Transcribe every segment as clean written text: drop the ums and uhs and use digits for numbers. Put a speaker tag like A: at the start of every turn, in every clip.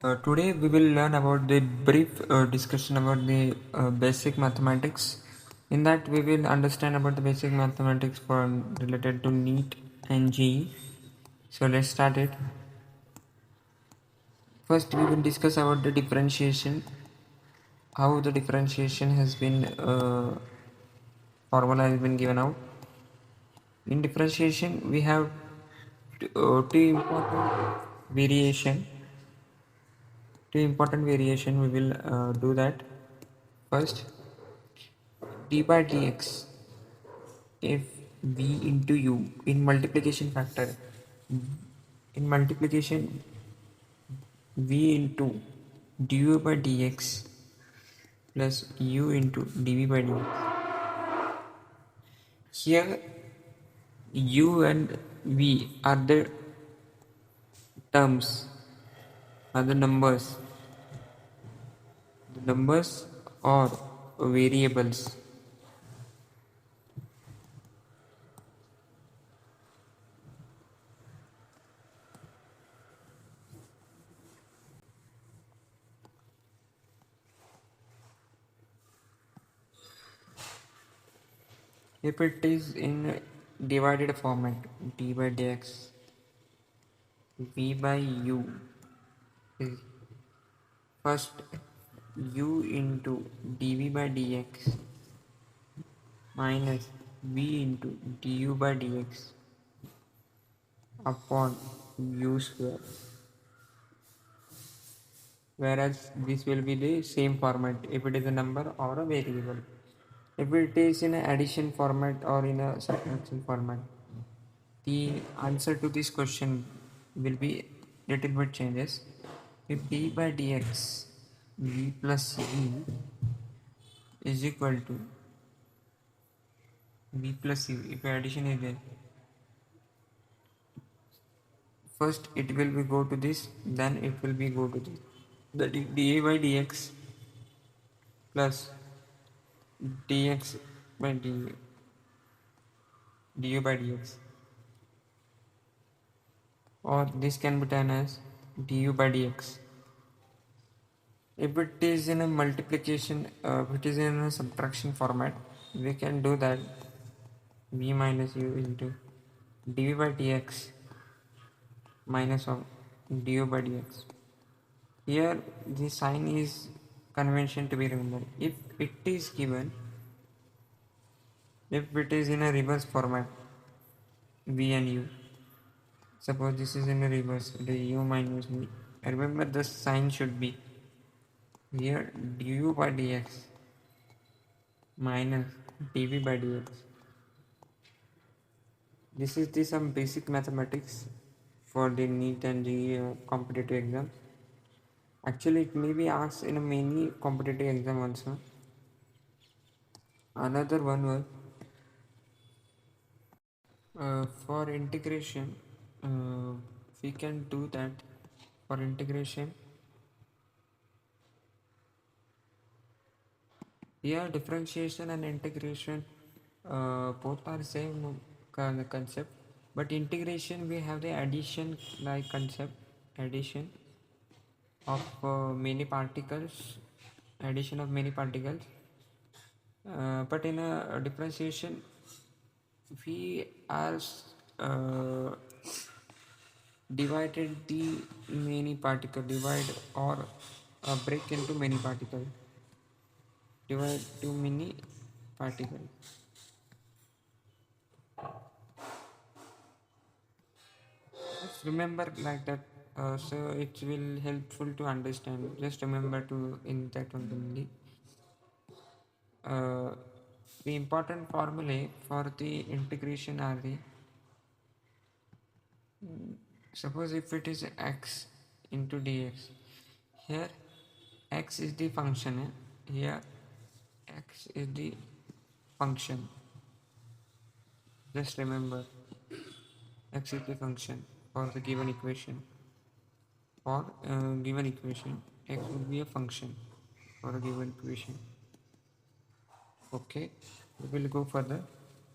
A: Today we will learn about the brief discussion about the basic mathematics. In that we will understand about the basic mathematics for related to NEET and JEE. So let's start it. First we will discuss about the differentiation, how the differentiation has been formula has been given out. In differentiation we have two important variation. Two important variation we will do that. First, d by dx if v into u in multiplication factor, in multiplication v into du by dx plus u into dv by dx. Here u and v are the terms, are the numbers or variables. If it is in divided format, d by dx v by u is first u into dv by dx minus v into du by dx upon u square, whereas this will be the same format if it is a number or a variable. If it is in an addition format or in a subtraction format, the answer to this question will be little bit changes. If d by dx v plus u is equal to v plus u, if addition is there, first it will be go to this, then it will be go to this. That is dA by dx plus dx by du by dx, or this can be done as du by dx. If it is in a multiplication, if it is in a subtraction format, we can do that v minus u into dv by dx minus of du by dx. Here the sign is convention to be remembered. If it is given, if it is in a reverse format, v and u, suppose this is in a reverse, the u minus v, remember the sign should be here du by dx minus dv by dx. This is the some basic mathematics for the NEET and JEE competitive exam. Actually it may be asked in a many competitive exam also. Another one was for integration, we can do that. For integration, here differentiation and integration both are same concept, but integration we have the addition like concept, addition of many particles, addition of many particles, but in a differentiation we are divided the many particle, divide or break into many particles, divide to many particles. Just remember like that, so it will helpful to understand. Just remember to in that one only. The important formulae for the integration are the, suppose if it is x into dx, here x is the function, here x is the function. Just remember x is the function for the given equation. For given equation, x will be a function for a given equation. Okay, we will go further.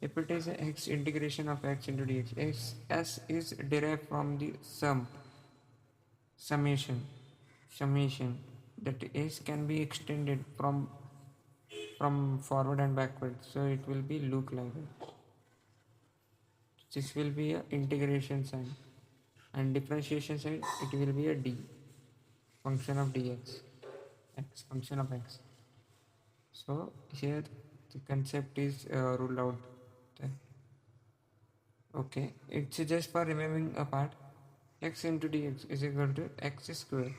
A: If it is a x integration of x into dx, s is derived from the summation. summation, that s can be extended from forward and backward, so it will be look like that. This will be a integration sign, and differentiation side it will be a d, function of dx, x function of x. So here the concept is ruled out. Okay, it's just for remembering a part. X into dx is equal to x square,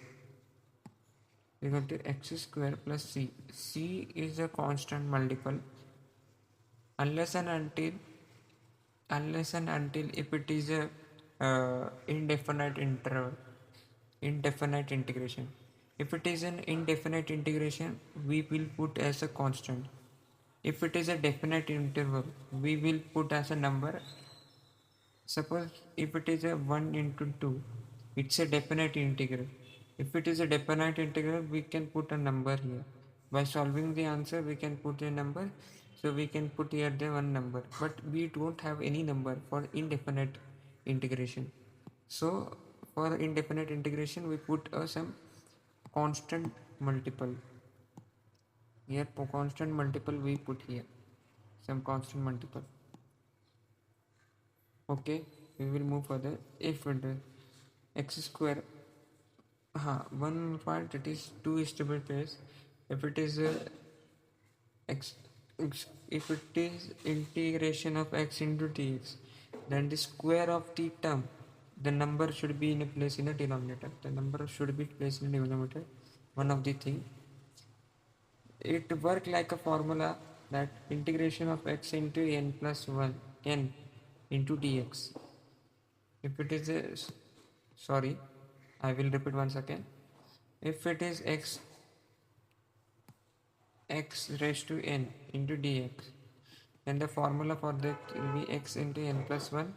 A: equal to x square plus c. C is a constant multiple unless and until if it is a indefinite interval, indefinite integration. If it is an indefinite integration, we will put as a constant. If it is a definite interval, we will put as a number. Suppose if it is a 1 into 2, it's a definite integral. If it is a definite integral, we can put a number here. By solving the answer, we can put a number. So we can put here the one number. But we don't have any number for indefinite integration. So for indefinite integration, we put some constant multiple. Here constant multiple we put here. Some constant multiple. Okay, we will move further. If it is x square, one part it is 2 is stable pairs. If it is if it is integration of x into dx, then the square of the term, the number should be in a place in the denominator. The number should be placed in the denominator. One of the thing. It work like a formula that integration of x into n plus 1 n into dx. If it is a sorry, I will repeat once again. If it is x raised to n into dx, then the formula for that will be x into n plus 1,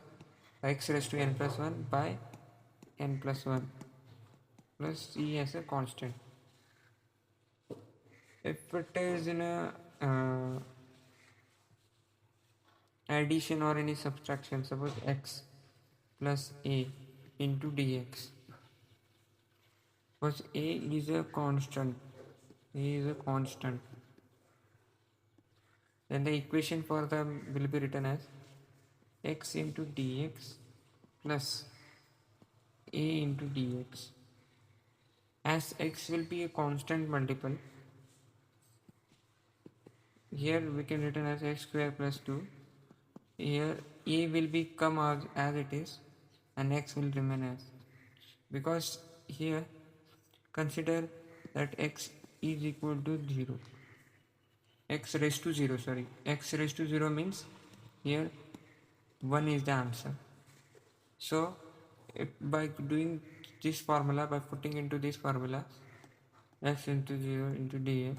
A: x raised to n plus 1 by n plus 1 plus c as a constant. If it is in a addition or any subtraction, suppose x plus a into dx, because a is a constant, then the equation for them will be written as x into dx plus a into dx. As x will be a constant multiple, here we can written as x square plus 2. Here a will become as it is and x will remain as, because here consider that x is equal to 0, x raised to 0, sorry, x raised to 0 means here 1 is the answer. So if by doing this formula, by putting into this formula x into 0 into dx,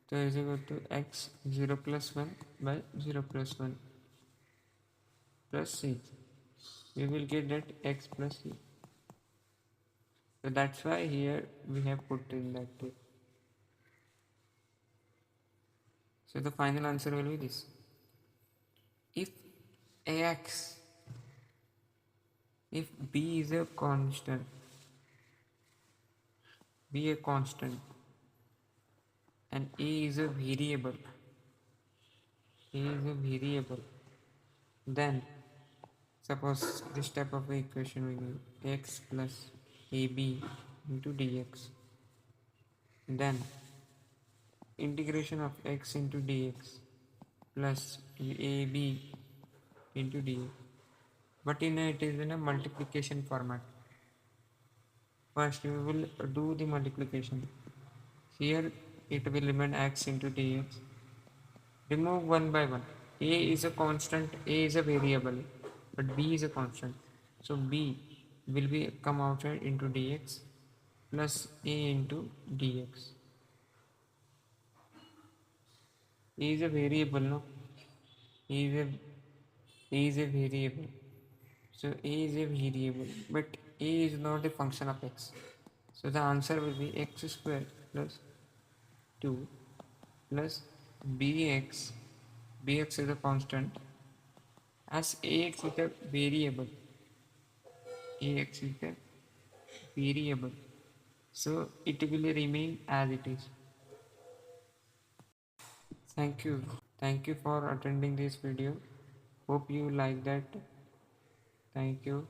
A: so is equal to x 0 plus 1 by 0 plus 1 plus c. We will get that x plus c. So that's why here we have put in that way. So the final answer will be this. If ax, if b is a constant, b a constant and a is a variable, then suppose this type of equation we give x plus ab into dx, then integration of x into dx plus ab into dx, but it is in a multiplication format. First we will do the multiplication. Here it will remain x into dx. Remove one by one. A is a constant, a is a variable, but b is a constant. So b will be come outside into dx plus a into dx. A is a variable, no? A is a, a is a variable. So a is a variable, but a is not a function of x. So the answer will be x square plus 2 plus bx. Bx is a constant, as ax is a variable. Ax is a variable. so it will remain as it is. Thank you for attending this video. Hope you like that. Thank you.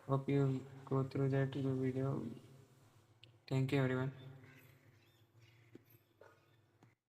A: Hope you go through that video. Thank you everyone.